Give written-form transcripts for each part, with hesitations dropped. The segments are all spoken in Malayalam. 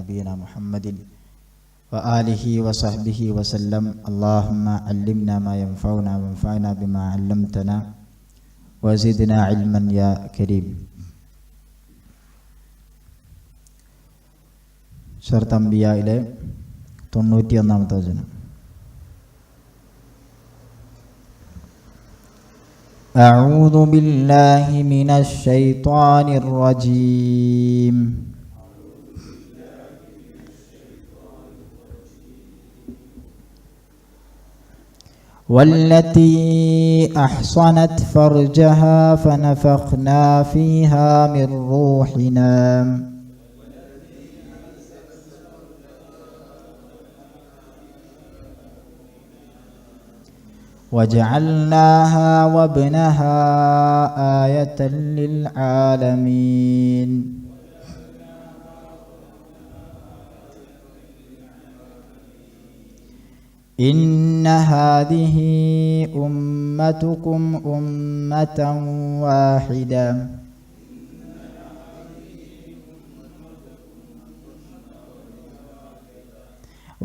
نبينا محمد وآله وصحبه وسلم. اللهم علمنا ما ينفعنا وانفعنا بما علمتنا وزدنا علما يا كريم. സൂറത്ത് അംബിയായിലെ 91-ാമത്തെ വചനം. أعوذ بالله من الشيطان الرجيم. والتي أحصنت فرجها فنفخنا فيها من روحنا وجعلناها وابنها آية للعالمين. إن هذه أمتكم أمة واحدة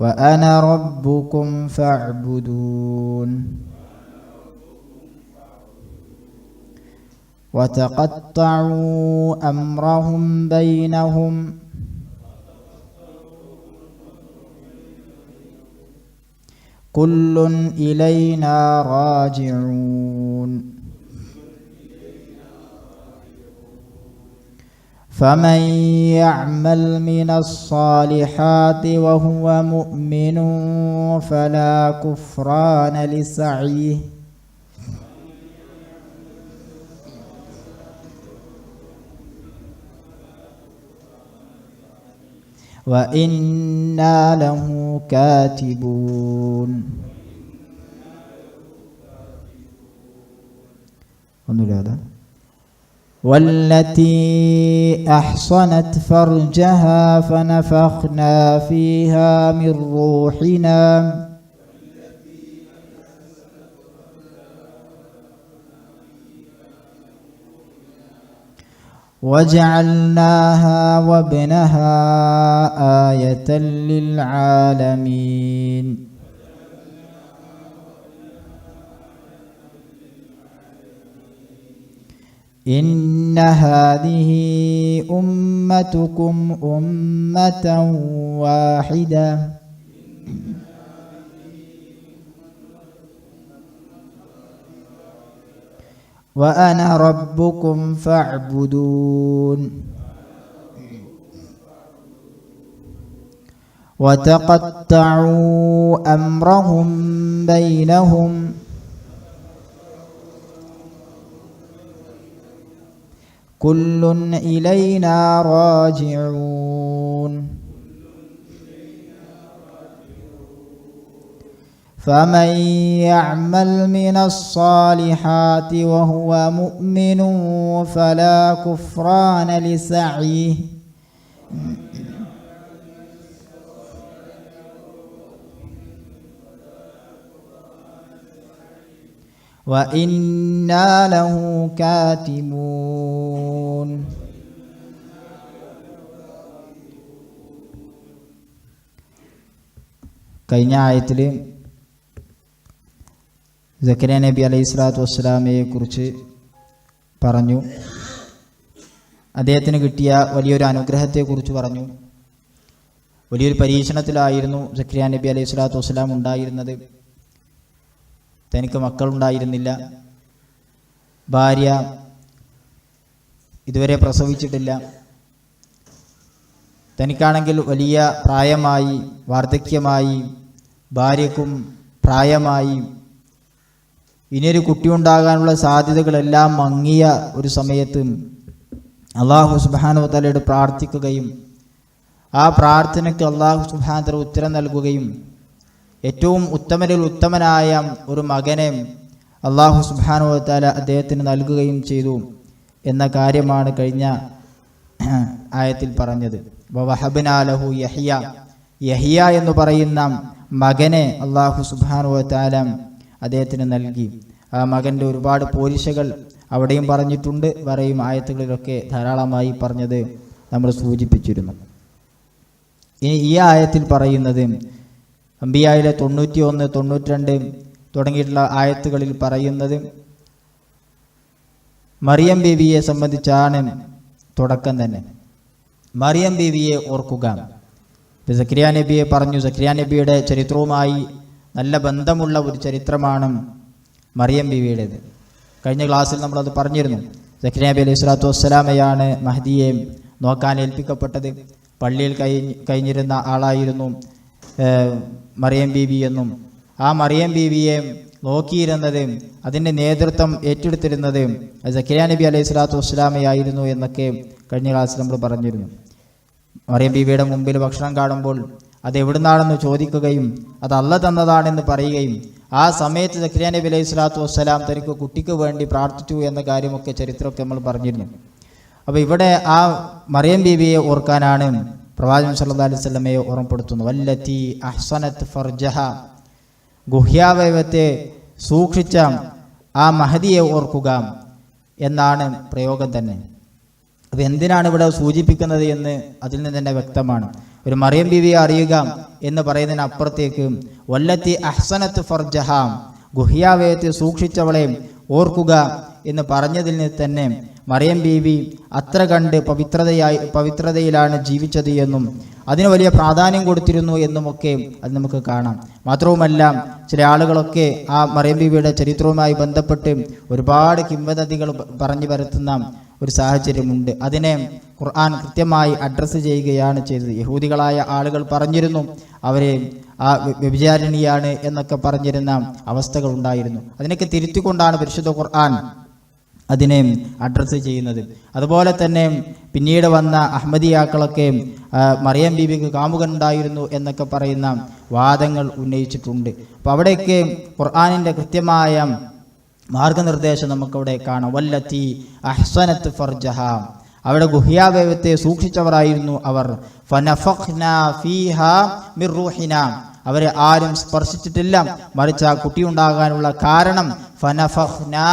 وأنا ربكم فاعبدون. وتقطعوا أمرهم بينهم كل إلينا راجعون. فمن يعمل من الصالحات وهو مؤمن فلا كفران لسعيه وإنا له كاتبون. والتي أحصنت فرجها فنفخنا فيها من روحنا وجعلناها وابنها آية للعالمين. إن هذه أمتكم أمة واحدة وأنا ربكم فاعبدون. وتقطعوا أمرهم بينهم كل إلينا راجعون. فمن يعمل من الصالحات وهو مؤمن فلا كفران لسعيه وإنا له كاتبون. കഴിഞ്ഞ ആയത്തിൽ സക്കരിയ നബി അലൈഹി സ്വലാത്തു വസ്സലാമയെ കുറിച്ച് പറഞ്ഞു. അദ്ദേഹത്തിന് കിട്ടിയ വലിയൊരു അനുഗ്രഹത്തെക്കുറിച്ച് പറഞ്ഞു. വലിയൊരു പരീക്ഷണത്തിലായിരുന്നു സക്കരിയ നബി അലൈഹി സ്വലാത്തു വസ്സലാം ഉണ്ടായിരുന്നത്. തനിക്ക് മക്കളുണ്ടായിരുന്നില്ല, ഭാര്യ ഇതുവരെ പ്രസവിച്ചിട്ടില്ല, തനിക്കാണെങ്കിൽ വലിയ പ്രായമായി, വാർദ്ധക്യമായി, ഭാര്യയ്ക്കും പ്രായമായി, ഇനിയൊരു കുട്ടിയുണ്ടാകാനുള്ള സാധ്യതകളെല്ലാം മങ്ങിയ ഒരു സമയത്ത് അള്ളാഹു സുബ്ഹാനഹു വ തആലയോട് പ്രാർത്ഥിക്കുകയും ആ പ്രാർത്ഥനയ്ക്ക് അള്ളാഹു സുബ്ഹാനഹു വ തആല ഉത്തരം നൽകുകയും ഏറ്റവും ഉത്തമരിൽ ഉത്തമനായ ഒരു മകനെ അള്ളാഹു സുബ്ഹാനഹു വ തആല അദ്ദേഹത്തിന് നൽകുകയും ചെയ്തു എന്ന കാര്യമാണ് കഴിഞ്ഞ ആയത്തിൽ പറഞ്ഞത്. വവഹബ്നാ ലഹു യഹ്യ എന്ന് പറയുന്ന മകനെ അള്ളാഹു സുബ്ഹാനഹു വ തആല അദ്ദേഹത്തിന് നൽകി. ആ മകൻ്റെ ഒരുപാട് പോരിശകൾ അവിടെയും പറഞ്ഞിട്ടുണ്ട്, വേറെയും ആയത്തുകളിലൊക്കെ ധാരാളമായി പറഞ്ഞത് നമ്മൾ സൂചിപ്പിച്ചിരുന്നു. ഇനി ഈ ആയത്തിൽ പറയുന്നത് അംബിയായിലെ 91, 92 തുടങ്ങിയിട്ടുള്ള ആയത്തുകളിൽ പറയുന്നത് മറിയം ബീവിയെ സംബന്ധിച്ചാണ്. തുടക്കം തന്നെ മറിയം ബീവിയെ ഓർക്കുക. സക്കരിയ നബിയെ പറഞ്ഞു. സക്കരിയ നബിയുടെ ചരിത്രവുമായി നല്ല ബന്ധമുള്ള ഒരു ചരിത്രമാണ് മറിയം ബീവിയുടേത്. കഴിഞ്ഞ ക്ലാസ്സിൽ നമ്മളത് പറഞ്ഞിരുന്നു. സക്കരിയ നബി അലൈഹി സ്വലാത്തു വസ്സലാമയാണ് മഹ്ദിയെ നോക്കാൻ ഏൽപ്പിക്കപ്പെട്ടത്. പള്ളിയിൽ കഴിഞ്ഞിരുന്ന ആളായിരുന്നു മറിയം ബീവി എന്നും ആ മറിയം ബീവിയെ നോക്കിയിരുന്നത്, അതിൻ്റെ നേതൃത്വം ഏറ്റെടുത്തിരുന്നത് സക്കരിയ നബി അലൈഹി സ്വലാത്തു വസ്സലാമയായിരുന്നു എന്നൊക്കെ കഴിഞ്ഞ ക്ലാസ്സിൽ നമ്മൾ പറഞ്ഞിരുന്നു. മറിയം ബീവിയുടെ മുമ്പിൽ ഭക്ഷണം കാണുമ്പോൾ അത് എവിടുന്നാണെന്ന് ചോദിക്കുകയും അത് അള്ള തന്നതാണെന്ന് പറയുകയും ആ സമയത്ത് സക്കരിയ നബി അലൈഹി സ്വലാത്തു വസ്സലാം തനിക്ക് കുട്ടിക്ക് വേണ്ടി പ്രാർത്ഥിച്ചു എന്ന കാര്യമൊക്കെ ചരിത്രമൊക്കെ നമ്മൾ പറഞ്ഞിരുന്നു. അപ്പോൾ ഇവിടെ ആ മറിയം ബീവിയെ ഓർക്കാനാണ് പ്രവാചകൻ സല്ലല്ലാഹു അലൈഹി വസല്ലമയെ ഓർമ്മപ്പെടുത്തുന്നു. വല്ലത്തി അഹ്സനത് ഫർജഹ, ഗുഹ്യാവയവത്തെ സൂക്ഷിച്ച ആ മഹദിയെ ഓർക്കുക എന്നാണ് പ്രയോഗം തന്നെ. അപ്പോൾ എന്തിനാണ് ഇവിടെ സൂചിപ്പിക്കുന്നത് എന്ന് അതിൽ നിന്ന് തന്നെ വ്യക്തമാണ്. ഒരു മറിയം ബീവിയെ അറിയുക എന്ന് പറയുന്നതിനപ്പുറത്തേക്ക് വല്ലത്തി അഹ്സനത്ത് ഫർജഹ, ഗുഹ്യാവയവത്തെ സൂക്ഷിച്ചവളെ ഓർക്കുക എന്ന് പറഞ്ഞതിൽ നിന്ന് തന്നെ മറിയം ബീവി അത്ര കണ്ട് പവിത്രതയിലാണ് ജീവിച്ചത് എന്നും അതിന് വലിയ പ്രാധാന്യം കൊടുത്തിരുന്നു എന്നുമൊക്കെ അത് നമുക്ക് കാണാം. മാത്രവുമല്ല ചില ആളുകളൊക്കെ ആ മറിയം ബീവിയുടെ ചരിത്രവുമായി ബന്ധപ്പെട്ട് ഒരുപാട് കിംവദന്തികൾ പറഞ്ഞു വരുത്തുന്ന ഒരു സാഹചര്യമുണ്ട്. അതിനെ ഖുർആൻ കൃത്യമായി അഡ്രസ്സ് ചെയ്യുകയാണ് ചെയ്തത്. യഹൂദികളായ ആളുകൾ പറഞ്ഞിരുന്നു അവരെ ആ വ്യഭിചാരിണിയാണ് എന്നൊക്കെ പറഞ്ഞിരുന്ന അവസ്ഥകൾ ഉണ്ടായിരുന്നു. അതിനൊക്കെ തിരുത്തിക്കൊണ്ടാണ് പരിശുദ്ധ ഖുർആൻ അതിനെ അഡ്രസ്സ് ചെയ്യുന്നത്. അതുപോലെ തന്നെ പിന്നീട് വന്ന അഹമ്മദിയാക്കളൊക്കെ മറിയം ബീവിക്ക് കാമുകനുണ്ടായിരുന്നു എന്നൊക്കെ പറയുന്ന വാദങ്ങൾ ഉന്നയിച്ചിട്ടുണ്ട്. അപ്പോൾ അവിടെയൊക്കെ ഖുർആനിൻ്റെ കൃത്യമായ മാർഗനിർദ്ദേശം നമുക്കവിടെ കാണാം. വല്ലത്തി അഹ്സനത്ത് ഫർജഹ, അവിടെ ഗുഹ്യാവയവത്തെ സൂക്ഷിച്ചവരായിരുന്നു അവർ. ഫനഫഖ്നാ ഫീഹാ മിർ റൂഹിനാ, അവരെ ആരും സ്പർശിച്ചിട്ടില്ല. മറിച്ച് ആ കുട്ടിയുണ്ടാകാനുള്ള കാരണം ഫനഫഖ്നാ,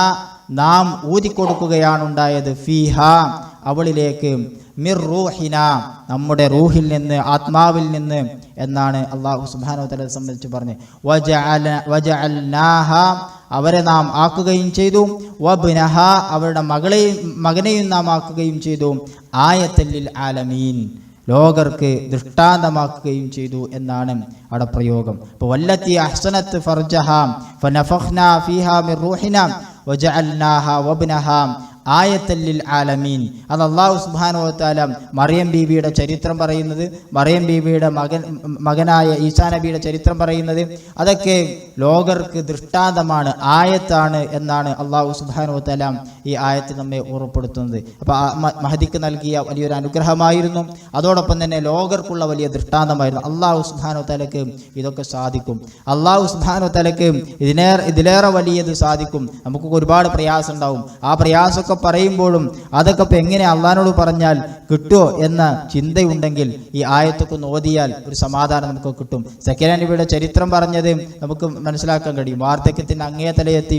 നാം ഊതിക്കൊടുക്കുകയാണ് ഉണ്ടായത്. ഫീഹ, അവളിലേക്ക്, മിർ റൂഹിന, നമ്മുടെ റൂഹിൽ നിന്ന്, ആത്മാവിൽ നിന്ന് എന്നാണ് അല്ലാഹു സുബ്ഹാനഹു വ തആല സംബന്ധിച്ച് പറഞ്ഞത്. വജഅൽനാഹ, അവരെ നാം ആക്കുകയും ചെയ്തു. വബ്നഹ, അവരുടെ മകനെയും നാം ആക്കുകയും ചെയ്തു. ആയത്തൻ ലിൽ ആലമീൻ, ലോകർക്ക് ദൃഷ്ടാന്തമാക്കുകയും ചെയ്തു എന്നാണ് അവിടെ പ്രയോഗം. അപ്പോൾ വല്ലത്തി അഹ്സനത്ത് ഫർജഹ ഫനഫഖ്നാ ഫീഹാ മിർ റൂഹിനാ വജഅൽനാഹ വബ്നഹ ആയത്തൻ ലിൽ ആലമീൻ. അത് അല്ലാഹു സുബ്ഹാനഹു വ തആല മറിയം ബീവിയുടെ ചരിത്രം പറയുന്നത്, മറിയം ബീവിയുടെ മകനായ ഈസാ നബിയുടെ ചരിത്രം പറയുന്നത്, അതൊക്കെ ലോകർക്ക് ദൃഷ്ടാന്തമാണ്, ആയത്താണ് എന്നാണ് അല്ലാഹു സുബ്ഹാനഹു വ തആല ഈ ആയത്തിൽ നമ്മെ ഓർമ്മപ്പെടുത്തുന്നത്. അപ്പോൾ മഹദിക്ക് നൽകിയ വലിയൊരു അനുഗ്രഹമായിരുന്നു, അതോടൊപ്പം തന്നെ ലോകർക്കുള്ള വലിയ ദൃഷ്ടാന്തമായിരുന്നു. അല്ലാഹു സുബ്ഹാനഹു വ തആലക്ക് ഇതൊക്കെ സാധിക്കും. അല്ലാഹു സുബ്ഹാനഹു വ തആലക്ക് ഇതിലേറെ വലിയത് സാധിക്കും. നമുക്ക് ഒരുപാട് പ്രയാസം ഉണ്ടാവും. ആ പ്രയാസമൊക്കെ പറയുമ്പോഴും അതൊക്കെ ഇപ്പം എങ്ങനെ അള്ളാഹിനോട് പറഞ്ഞാൽ കിട്ടുമോ എന്ന ചിന്തയുണ്ടെങ്കിൽ ഈ ആയത്തൊക്കെ ഓതിയാൽ ഒരു സമാധാനം നമുക്ക് കിട്ടും. സക്കരിയ നബിയുടെ ചരിത്രം പറഞ്ഞത് നമുക്ക് മനസ്സിലാക്കാൻ കഴിയും. വാർദ്ധക്യത്തിൻ്റെ അങ്ങേ തലയെത്തി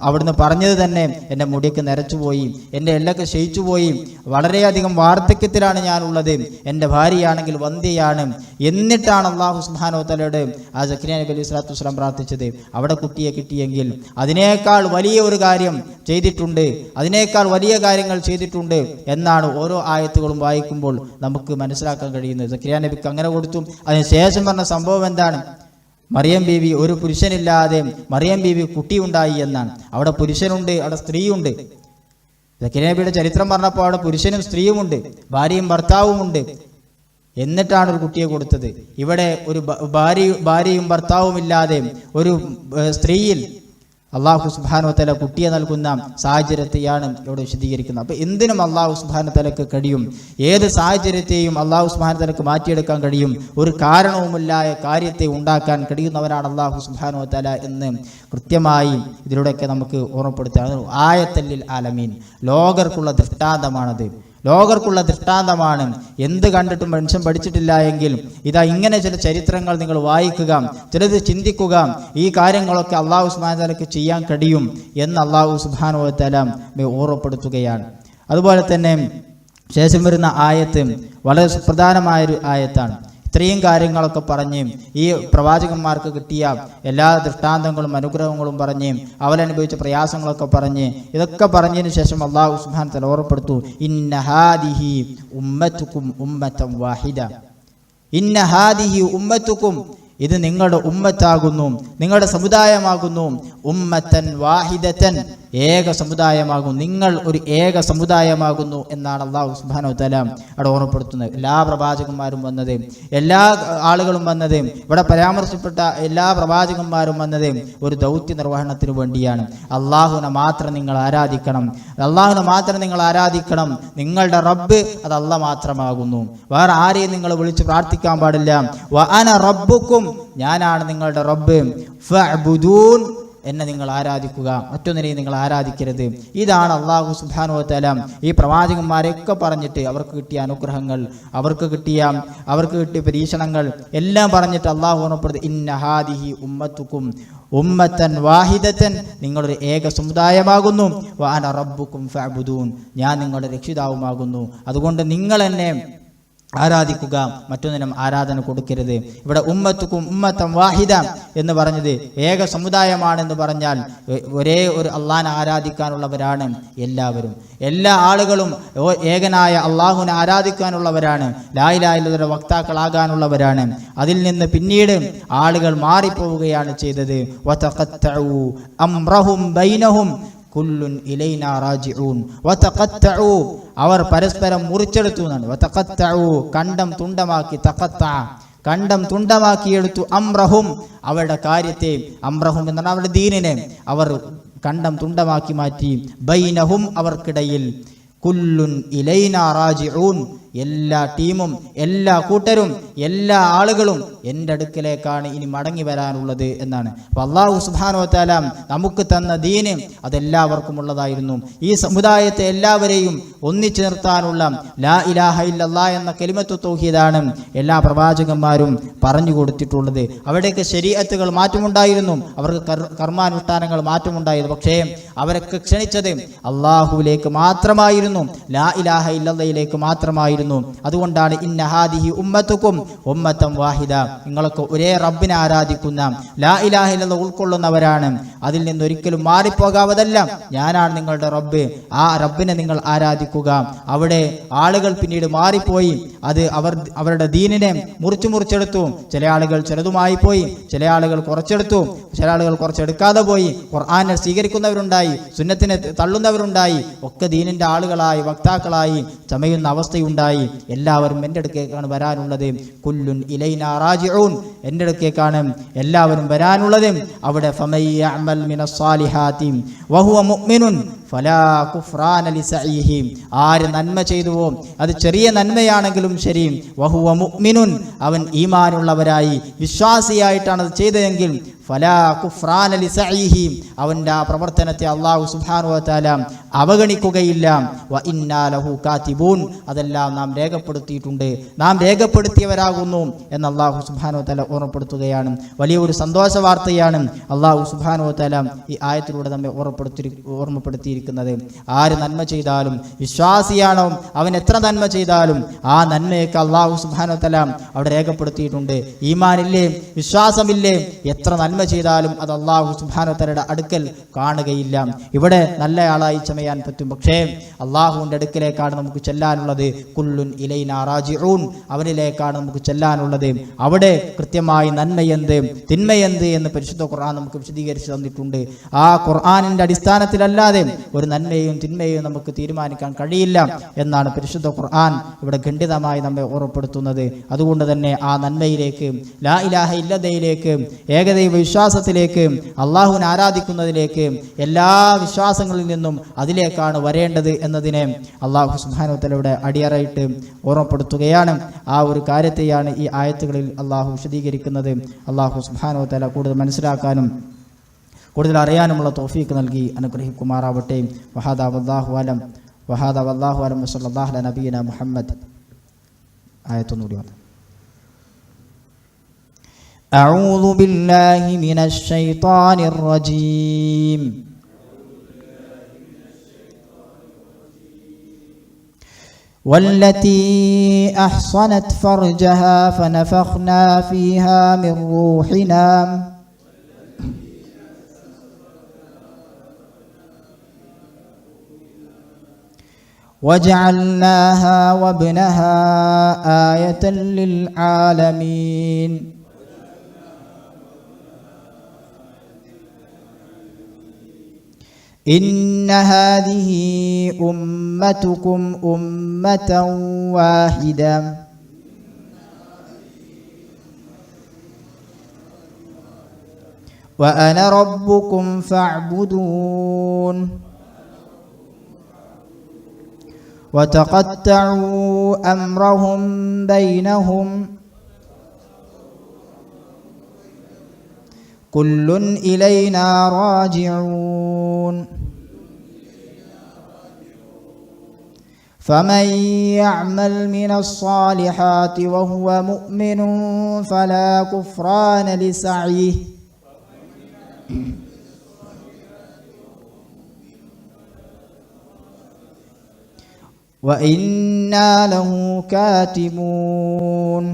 അവിടുന്ന് പറഞ്ഞത് തന്നെ എൻ്റെ മുടിയൊക്കെ നരച്ചുപോയി, എൻ്റെ എല്ലൊക്കെ ക്ഷയിച്ചുപോയി, വളരെയധികം വാർദ്ധക്യത്തിലാണ് ഞാനുള്ളത്, എൻ്റെ ഭാര്യയാണെങ്കിൽ വന്ധ്യയാണ്. എന്നിട്ടാണ് അല്ലാഹു സുബ്ഹാനഹു വ തആലയുടെ ആ സക്കരിയ നബി അലൈഹി സ്വലാത്തു വസ്സലാം പ്രാർത്ഥിച്ചത്, അവിടെ കുട്ടിയെ കിട്ടിയെങ്കിൽ അതിനേക്കാൾ വലിയ ഒരു കാര്യം ചെയ്തിട്ടുണ്ട്, അതിനേക്കാൾ വലിയ കാര്യങ്ങൾ ചെയ്തിട്ടുണ്ട് എന്നാണ് ഓരോ ആയത്തുകളും വായിക്കുമ്പോൾ നമുക്ക് മനസ്സിലാക്കാൻ കഴിയുന്നത്. സക്കരിയ നബിക്ക് അങ്ങനെ കൊടുത്തു. അതിനുശേഷം പറഞ്ഞ സംഭവം എന്താണ്? മറിയം ബീവി ഒരു പുരുഷനില്ലാതെ മറിയം ബീവി കുട്ടിയുണ്ടായി എന്നാണ്. അവിടെ പുരുഷനുണ്ട്, അവിടെ സ്ത്രീയുണ്ട്. സക്കരിയ നബിയുടെ ചരിത്രം പറഞ്ഞപ്പോൾ അവിടെ പുരുഷനും സ്ത്രീയുമുണ്ട്, ഭാര്യയും ഭർത്താവുമുണ്ട്. എന്നിട്ടാണ് ഒരു കുട്ടിയെ കൊടുത്തത്. ഇവിടെ ഒരു ഭാര്യയും ഭർത്താവുമില്ലാതെ ഒരു സ്ത്രീയിൽ അല്ലാഹു സുബ്ഹാനഹു വ തആല കുട്ടിയെ നൽകുന്ന സാഹചര്യത്തെയാണ് ഇവിടെ വിശദീകരിക്കുന്നത്. അപ്പോൾ എന്തിനും അല്ലാഹു സുബ്ഹാനഹു വ തആലക്ക് കഴിയും. ഏത് സാഹചര്യത്തെയും അല്ലാഹു സുബ്ഹാനഹു വ തആലക്ക് മാറ്റിയെടുക്കാൻ കഴിയും. ഒരു കാരണവുമില്ലായ കാര്യത്തെ ഉണ്ടാക്കാൻ കഴിയുന്നവനാണ് അല്ലാഹു സുബ്ഹാനഹു വ തആല എന്ന് കൃത്യമായി ഇതിലൂടെയൊക്കെ നമുക്ക് ഓർമ്മപ്പെടുത്തുക. ആയത്തൻ ലിൽ ആലമീൻ, ലോകർക്കുള്ള ദൃഷ്ടാന്തമാണത്, ലോകർക്കുള്ള ദൃഷ്ടാന്തമാണ്. എന്ത് കണ്ടിട്ടും മനുഷ്യൻ പഠിച്ചിട്ടില്ല എങ്കിൽ ഇതാ ഇങ്ങനെ ചില ചരിത്രങ്ങൾ നിങ്ങൾ വായിക്കുക, ചിലത് ചിന്തിക്കുക. ഈ കാര്യങ്ങളൊക്കെ അല്ലാഹു സുബ്ഹാനഹു വ തആലക്ക് ചെയ്യാൻ കഴിയും എന്ന് അല്ലാഹു സുബ്ഹാനഹു വ തആല ഓർമ്മപ്പെടുത്തുകയാണ്. അതുപോലെ തന്നെ ശേഷം വരുന്ന ആയത്ത് വളരെ സുപ്രധാനമായൊരു ആയത്താണ്. ഇത്രയും കാര്യങ്ങളൊക്കെ പറഞ്ഞ് ഈ പ്രവാചകന്മാർക്ക് കിട്ടിയ എല്ലാ ദൃഷ്ടാന്തങ്ങളും അനുഗ്രഹങ്ങളും പറഞ്ഞ് അവരനുഭവിച്ച പ്രയാസങ്ങളൊക്കെ പറഞ്ഞ് ഇതൊക്കെ പറഞ്ഞതിന് ശേഷം അല്ലാഹു സുബ്ഹാനഹു വ തആല ഓർമ്മപ്പെടുത്തു, ഇന്ന ഹാദിഹി ഉമ്മത്തുക്കും ഉമ്മത്തൻ വാഹിദ, ഇന്ന ഹാദിഹി ഉമ്മത്തുക്കും, ഇത് നിങ്ങളുടെ ഉമ്മത്താകുന്നു, നിങ്ങളുടെ സമുദായമാകുന്നു, ഉമ്മത്തൻ വാഹിദത്തൻ, ഏക സമുദായമാകും, നിങ്ങൾ ഒരു ഏക സമുദായമാകുന്നു എന്നാണ് അല്ലാഹു സുബ്ഹാനഹു വ തആല അവിടെ ഓർമ്മപ്പെടുത്തുന്നത്. എല്ലാ പ്രവാചകന്മാരും വന്നത്, എല്ലാ ആളുകളും വന്നത്, ഇവിടെ പരാമർശപ്പെട്ട എല്ലാ പ്രവാചകന്മാരും വന്നത് ഒരു ദൗത്യ നിർവഹണത്തിന് വേണ്ടിയാണ്. അള്ളാഹുവിനെ മാത്രം നിങ്ങൾ ആരാധിക്കണം, അള്ളാഹുവിനെ മാത്രം നിങ്ങൾ ആരാധിക്കണം. നിങ്ങളുടെ റബ്ബ് അത് അല്ലാഹ് മാത്രമാകുന്നു. വേറെ ആരെയും നിങ്ങൾ വിളിച്ച് പ്രാർത്ഥിക്കാൻ പാടില്ല. വ അന റബ്ബുക്കും, ഞാനാണ് നിങ്ങളുടെ റബ്ബ്. ഫഅ്ബുദൂൻ, എന്നെ നിങ്ങൾ ആരാധിക്കുക, മറ്റൊന്നിനെയും നിങ്ങൾ ആരാധിക്കരുത്. ഇതാണ് അല്ലാഹു സുബ്ഹാനഹു വ തആല ഈ പ്രവാചകന്മാരെയൊക്കെ പറഞ്ഞിട്ട് അവർക്ക് കിട്ടിയ അനുഗ്രഹങ്ങൾ, അവർക്ക് കിട്ടിയ പരീക്ഷണങ്ങൾ എല്ലാം പറഞ്ഞിട്ട് അല്ലാഹു ഓർമ്മപ്പെടുത്തി, ഇന്ന ഹാദിഹി ഉമ്മത്തുക്കും ഉമ്മത്തൻ വാഹിദത്തൻ, നിങ്ങളൊരു ഏക സമുദായമാകുന്നു. വ അന റബ്ബുക്കും ഫഅ്ബുദൂൻ, ഞാൻ നിങ്ങളുടെ രക്ഷിതാവുമാകുന്നു. അതുകൊണ്ട് നിങ്ങൾ എന്നെ ആരാധിക്കുക, മറ്റൊന്നിനും ആരാധന കൊടുക്കരുത്. ഇവിടെ ഉമ്മത്തുക്കും ഉമ്മത്തൻ വാഹിദ എന്ന് പറഞ്ഞത് ഏക സമുദായമാണെന്ന് പറഞ്ഞാൽ ഒരേ ഒരു അള്ളാഹിനെ ആരാധിക്കാനുള്ളവരാണ് എല്ലാവരും. എല്ലാ ആളുകളും ഏകനായ അള്ളാഹുവിനെ ആരാധിക്കാനുള്ളവരാണ്, ലാ ഇലാഹ ഇല്ലല്ലാഹുവിന്റെ വക്താക്കളാകാനുള്ളവരാണ്. അതിൽ നിന്ന് പിന്നീട് ആളുകൾ മാറിപ്പോവുകയാണ് ചെയ്തത്. വതഖത്തഉ അംറഹും ബൈനഹും കുല്ലുൻ ഇലൈനാ റാജിഊൻ വതഖത്തഉ, അവർ പരസ്പരം മുറിച്ചെടുത്തു എന്നാണ്. വതഖത്തഉ, കണ്ടം തുണ്ടമാക്കി, തഖത്തഅ കണ്ടം തുണ്ടമാക്കിയെടുത്തു, അംറഹും അവരുടെ കാര്യത്തെ, അംറഹും എന്നാണ് അവരുടെ ദീനിനെ അവർ കണ്ടം തുണ്ടമാക്കി മാറ്റി, ബൈനഹും അവർക്കിടയിൽ, കുല്ലുൻ ഇലൈനാ റാജിഊൻ എല്ലാ ടീമും, എല്ലാ കൂട്ടരും, എല്ലാ ആളുകളും എൻ്റെ അടുക്കലേക്കാണ് ഇനി മടങ്ങി വരാനുള്ളത് എന്നാണ്. അപ്പോൾ അല്ലാഹു സുബ്ഹാനഹു വ തആല നമുക്ക് തന്ന ദീന് അതെല്ലാവർക്കും ഉള്ളതായിരുന്നു. ഈ സമുദായത്തെ എല്ലാവരെയും ഒന്നിച്ചു നിർത്താനുള്ള ലാ ഇലാഹ ഇല്ലല്ലാഹ് എന്ന കലിമത്തു തൗഹീദാണ് എല്ലാ പ്രവാചകന്മാരും പറഞ്ഞു കൊടുത്തിട്ടുള്ളത്. അവിടേക്ക് ശരീഅത്തുകൾ മാറ്റമുണ്ടായിരുന്നു, അവർക്ക് കർമാനുഷ്ഠാനങ്ങൾ മാറ്റമുണ്ടായിരുന്നു. പക്ഷേ അവരൊക്കെ ക്ഷണിച്ചത് അള്ളാഹുവിലേക്ക് മാത്രമായിരുന്നു, ലാ ഇലാഹ ഇല്ലല്ലാഹിലേക്ക് മാത്രമായിരുന്നു. അതുകൊണ്ടാണ് ഇന്ന ഹാദിഹി ഉമ്മത്തുക്കും ഉമ്മത്തൻ വാഹിദ, നിങ്ങളൊക്കെ ഒരേ റബ്ബിനെ ആരാധിക്കുന്ന, ലാ ഇലാഹ ഇല്ലല്ലാഹ് ഉൾക്കൊള്ളുന്നവരാണ്, അതിൽ നിന്ന് ഒരിക്കലും മാറിപ്പോകാവതല്ല. ഞാനാണ് നിങ്ങളുടെ റബ്ബ്, ആ റബ്ബിനെ നിങ്ങൾ ആരാധിക്കുക. അവിടെ ആളുകൾ പിന്നീട് മാറിപ്പോയി, അത് അവരുടെ ദീനിനെ മുറിച്ചെടുത്തു. ചില ആളുകൾ ചെറുതുമായി പോയി, ചില ആളുകൾ കുറച്ചെടുത്തു, ചില ആളുകൾ കുറച്ചെടുക്കാതെ പോയി. ഖുർആനെ സ്വീകരിക്കുന്നവരുണ്ടായി, സുന്നത്തിനെ തള്ളുന്നവരുണ്ടായി, ഒക്കെ ദീനിന്റെ ആളുകളായി വക്താക്കളായി ചമയുന്ന അവസ്ഥയുണ്ടായി. എല്ലാവരും എൻ്റെ അടുക്കേക്കാണ് വരാനുള്ളത്. കുല്ലുൻ ഇലൈനാ റാജിഊൻ, എൻ്റെ അടുക്കേക്കാണ് എല്ലാവരും വരാനുള്ളത്. അവിടെ ഫമൻ യഅമൽ മിനസ് സാലിഹാത്തി വഹുവ മുഅ്മിനുൻ ഫലാ കുഫ്രാന ലിസഈഹി, ആര് നന്മ ചെയ്തുവോ അത് ചെറിയ നന്മയാണെങ്കിലും ശരി, വഹുവ മുഅ്മിനുൻ, അവൻ ഈമാനുള്ളവരായി വിശ്വാസിയായിട്ടാണ് അത് ചെയ്തതെങ്കിൽ, ഫലാ കുഫ്രാന ലിസഈഹി, അവൻ്റെ ആ പ്രവർത്തനത്തെ അല്ലാഹു സുബ്ഹാനഹു വ തആല അവഗണിക്കുകയില്ല. വ ഇന്നാ ലഹു കാതിബൂൻ, അതെല്ലാം നാം രേഖപ്പെടുത്തിയിട്ടുണ്ട്, നാം രേഖപ്പെടുത്തിയവരാകുന്നു എന്ന് അല്ലാഹു സുബ്ഹാനഹു വ തആല ഓർമ്മപ്പെടുത്തുകയാണ്. വലിയൊരു സന്തോഷ വാർത്തയാണ് അല്ലാഹു സുബ്ഹാനഹു വ തആല ഈ ആയത്തിലൂടെ നമ്മെ ഓർമ്മപ്പെടുത്തിയിരിക്കുന്നത്. ആര് നന്മ ചെയ്താലും, വിശ്വാസിയാണോ അവൻ എത്ര നന്മ ചെയ്താലും ആ നന്മയൊക്കെ അല്ലാഹു സുബ്ഹാനഹു വ തആല അവിടെ രേഖപ്പെടുത്തിയിട്ടുണ്ട്. ഈമാനില്ലേ, വിശ്വാസമില്ലേ, എത്ര നന്മ ചെയ്താലും അത് അല്ലാഹു സുബ്ഹാനഹു വ തആലയുടെ അടുക്കൽ കാണുകയില്ല. ഇവിടെ നല്ലയാളായി ചമയാൻ പറ്റും, പക്ഷേ അല്ലാഹുവിൻ്റെ അടുക്കലേക്കാണ് നമുക്ക് ചെല്ലാനുള്ളത്. കുല്ലുൻ ഇലൈനാ റാജിഊൻ, അവനിലേക്കാണ് നമുക്ക് ചെല്ലാനുള്ളത്. അവിടെ കൃത്യമായി നന്മയെന്ത് തിന്മയെന്ത് എന്ന് പരിശുദ്ധ ഖുർആൻ നമുക്ക് വിശദീകരിച്ച് തന്നിട്ടുണ്ട്. ആ ഖുർആനിന്റെ അടിസ്ഥാനത്തിലല്ലാതെ ഒരു നന്മയും തിന്മയും നമുക്ക് തീരുമാനിക്കാൻ കഴിയില്ല എന്നാണ് പരിശുദ്ധ ഖുർആൻ ഇവിടെ ഖണ്ഡിതമായി നമ്മെ ഓർമ്മപ്പെടുത്തുന്നത്. അതുകൊണ്ട് തന്നെ ആ നന്മയിലേക്ക്, ലാ ഇലാഹ ഇല്ലല്ലയിലേക്ക്, ഏകദൈവ വിശ്വാസത്തിലേക്ക്, അള്ളാഹുവിനെ ആരാധിക്കുന്നതിലേക്ക്, എല്ലാ വിശ്വാസങ്ങളിൽ നിന്നും അതിലേക്കാണ് വരേണ്ടത് എന്നതിനെ അള്ളാഹു സുബ്ഹാനഹു വ തആല ഇവിടെ അടിയറായിട്ട് ഓർമ്മപ്പെടുത്തുകയാണ്. ആ ഒരു കാര്യത്തെയാണ് ഈ ആയത്തുകളിൽ അള്ളാഹു വിശദീകരിക്കുന്നത്. അള്ളാഹു സുബ്ഹാനഹു വ തആല കൂടുതൽ മനസ്സിലാക്കാനും കൂടുതൽ അറിയാനുമുള്ള തൗഫീഖ് നൽകി അനുഗ്രഹിക്കുമാറാവട്ടെ. വഹാദാ വല്ലാഹു അലം വസല്ലല്ലാഹു അലാ നബിയിന മുഹമ്മദ്. ആയത്തൊന്നുകൂടി വന്നു. أعوذ بالله من الشيطان الرجيم. والتي أحصنت فرجها فنفخنا فيها من روحنا وجعلناها وابنها آية للعالمين إن هذه أمتكم أمة واحدة وأنا ربكم فاعبدون وتقطعوا أمرهم بينهم كل إلينا راجعون فمن يعمل من الصالحات وهو مؤمن فلا كفران لسعيه وإنا له كاتبون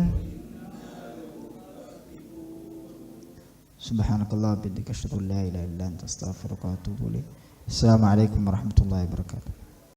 سبحانك اللهم وبحمدك أشهد أن لا إله إلا أنت أستغفرك وأتوب إليك. السلام عليكم ورحمة الله وبركاته.